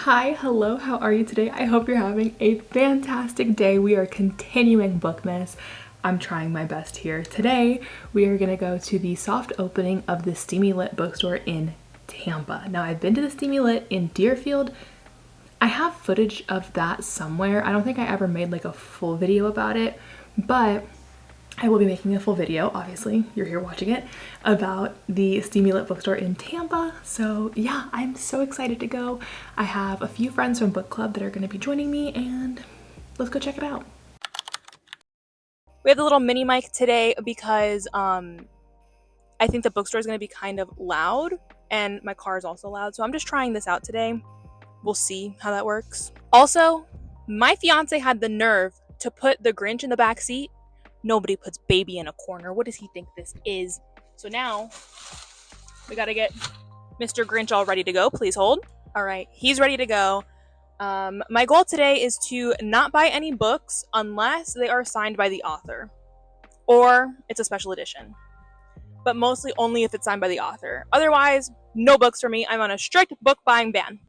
Hi, hello, how are you today? I hope you're having a fantastic day. We are continuing Bookmas. I'm trying my best here. Today, we are gonna go to the soft opening of the Steamy Lit bookstore in Tampa. Now, I've been to the Steamy Lit in Deerfield. I have footage of that somewhere. I don't think I ever made like a full video about it, but I will be making a full video, obviously, you're here watching it, about the Steamy Lit bookstore in Tampa. So yeah, I'm so excited to go. I have a few friends from book club that are gonna be joining me, and let's go check it out. We have the little mini mic today because I think the bookstore is going to be kind of loud and my car is also loud. So I'm just trying this out today. We'll see how that works. Also, my fiance had the nerve to put the Grinch in the back seat. Nobody puts baby in a corner. What does he think this is? So now we got to get Mr. Grinch all ready to go. Please hold. All right, he's ready to go. My goal today is to not buy any books unless they are signed by the author or it's a special edition, but mostly only if it's signed by the author. Otherwise, no books for me. I'm on a strict book buying ban.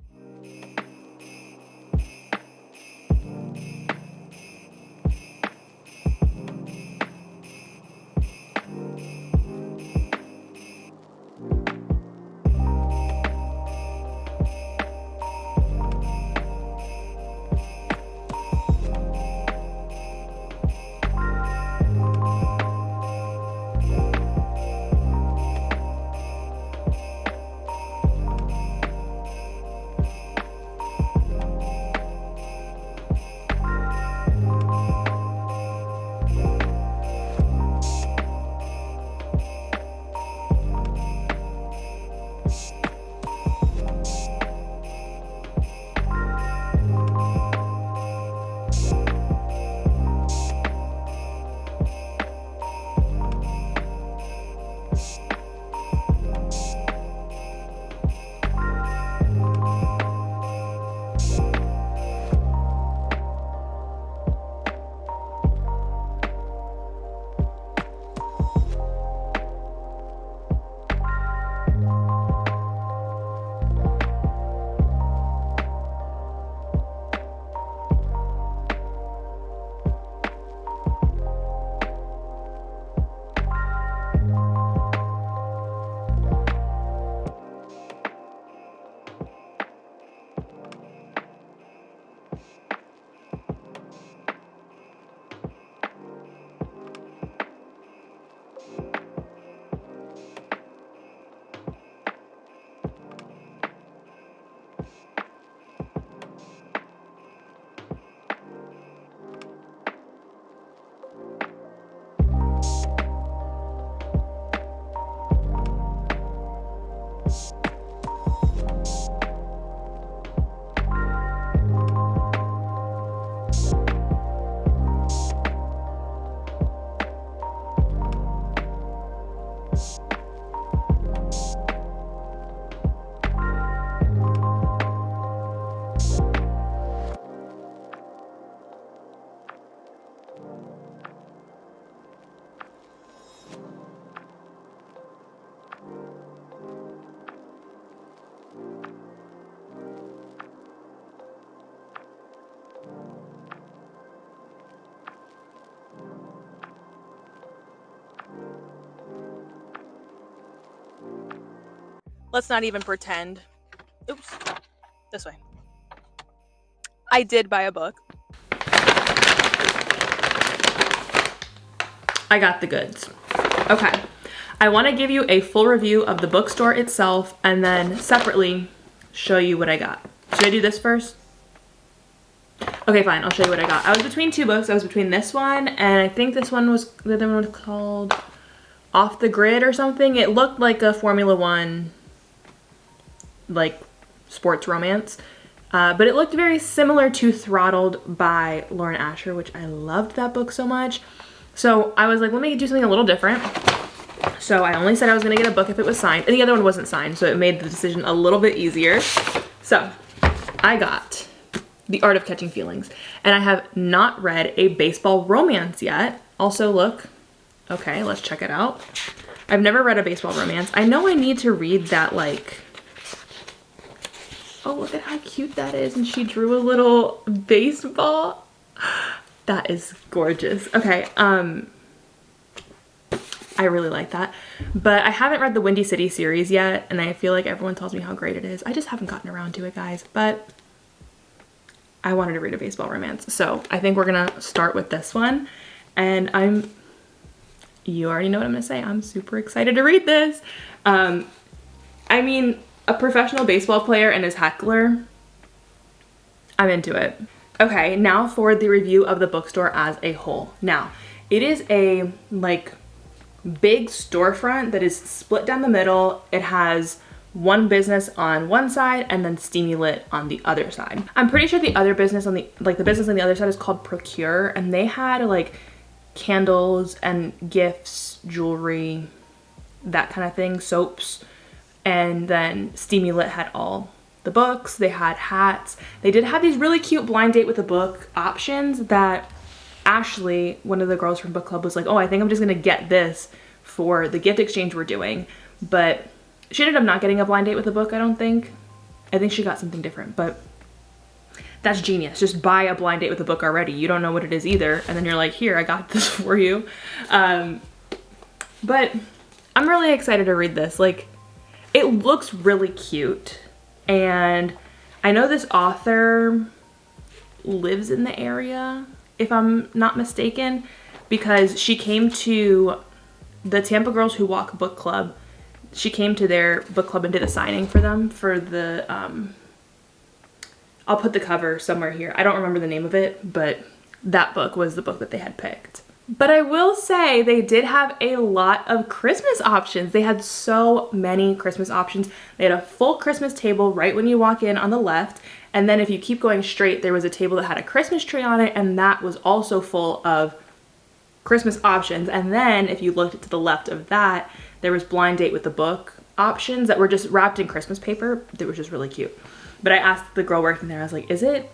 Let's not even pretend. Oops. This way. I did buy a book. I got the goods. Okay, I want to give you a full review of the bookstore itself and then separately show you what I got. Should I do this first? Okay, fine, I'll show you what I got. I was between two books. I was between this one and I think this one was, the other one was called Off the Grid or something. It looked like a Formula One, like, sports romance. But it looked very similar to Throttled by Lauren Asher, which I loved that book so much. So I was like, let me do something a little different. So I only said I was gonna get a book if it was signed, and the other one wasn't signed, so it made the decision a little bit easier. So I got The Art of Catching Feelings, and I have not read a baseball romance yet. Also, look, okay, let's check it out. I've never read a baseball romance. I know I need to read that, like, oh, Oh, look at how cute that is. And she drew a little baseball. That is gorgeous. Okay, I really like that. But I haven't read the Windy City series yet, and I feel like everyone tells me how great it is. I just haven't gotten around to it, guys. But I wanted to read a baseball romance. So I think we're gonna start with this one. And you already know what I'm gonna say. I'm super excited to read this. I mean, a professional baseball player and his heckler, I'm into it. Okay, now for the review of the bookstore as a whole. Now, it is a like big storefront that is split down the middle. It has one business on one side and then Steamy Lit on the other side. I'm pretty sure the other business on the business on the other side is called Procure, and they had like candles and gifts, jewelry, that kind of thing, soaps. And then Steamy Lit had all the books. They had hats. They did have these really cute blind date with a book options that Ashley, one of the girls from book club, was like, oh, I think I'm just gonna get this for the gift exchange we're doing. But she ended up not getting a blind date with a book, I don't think. I think she got something different, but that's genius. Just buy a blind date with a book already. You don't know what it is either. And then you're like, here, I got this for you. But I'm really excited to read this. Like, it looks really cute. And I know this author lives in the area, if I'm not mistaken, because she came to the Tampa Girls Who Walk book club. She came to their book club and did a signing for them for the, I'll put the cover somewhere here. I don't remember the name of it, but that book was the book that they had picked. But I will say they did have a lot of Christmas options. They had so many Christmas options. They had a full Christmas table right when you walk in on the left. And then if you keep going straight, there was a table that had a Christmas tree on it, and that was also full of Christmas options. And then if you looked to the left of that, there was blind date with the book options that were just wrapped in Christmas paper. They were just really cute. But I asked the girl working there, I was like, is it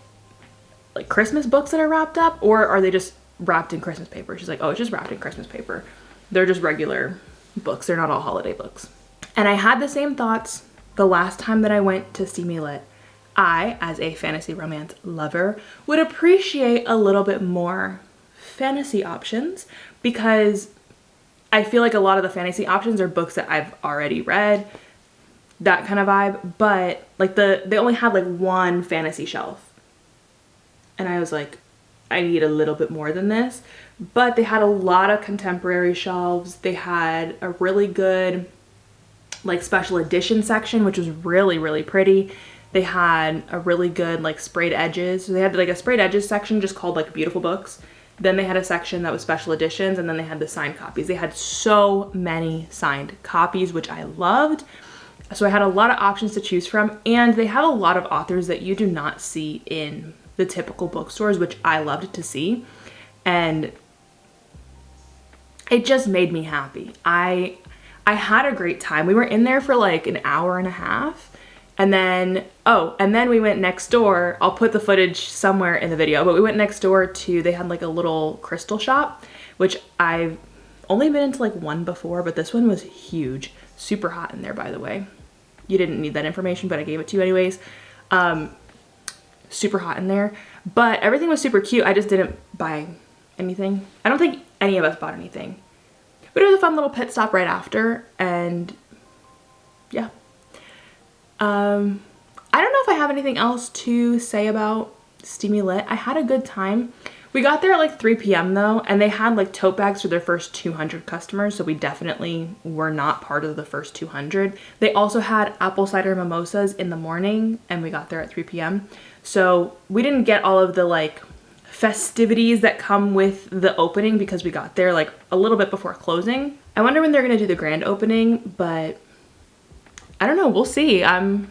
like Christmas books that are wrapped up, or are they just wrapped in Christmas paper? She's like, oh, it's just wrapped in Christmas paper. They're just regular books. They're not all holiday books. And I had the same thoughts the last time that I went to Steamy Lit. I, as a fantasy romance lover, would appreciate a little bit more fantasy options, because I feel like a lot of the fantasy options are books that I've already read, that kind of vibe. But like they only had like one fantasy shelf, and I was like, I need a little bit more than this. But they had a lot of contemporary shelves. They had a really good like special edition section, which was really, really pretty. They had a really good like sprayed edges. So they had like a sprayed edges section just called like beautiful books. Then they had a section that was special editions, and then they had the signed copies. They had so many signed copies, which I loved. So I had a lot of options to choose from, and they have a lot of authors that you do not see in the typical bookstores, which I loved to see. And it just made me happy. I had a great time. We were in there for like an hour and a half. And then, we went next door. I'll put the footage somewhere in the video, but we went next door to, they had like a little crystal shop, which I've only been into like one before, but this one was huge. Super hot in there, by the way. You didn't need that information, but I gave it to you anyways. Super hot in there, but everything was super cute. I just didn't buy anything. I don't think any of us bought anything. But it was a fun little pit stop right after, and yeah. I don't know if I have anything else to say about Steamy Lit. I had a good time. We got there at like 3 p.m. though, and they had like tote bags for their first 200 customers, so we definitely were not part of the first 200. They also had apple cider mimosas in the morning, and we got there at 3 p.m. So we didn't get all of the like festivities that come with the opening because we got there like a little bit before closing. I wonder when they're gonna do the grand opening, but I don't know, we'll see. I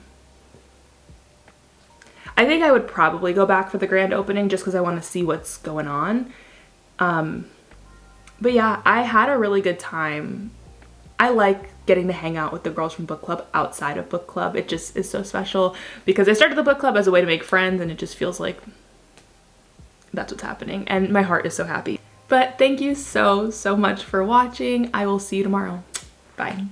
think I would probably go back for the grand opening just because I want to see what's going on. But yeah, I had a really good time. I like getting to hang out with the girls from book club outside of book club. It just is so special because I started the book club as a way to make friends, and it just feels like that's what's happening. And my heart is so happy. But thank you so much for watching. I will see you tomorrow. Bye.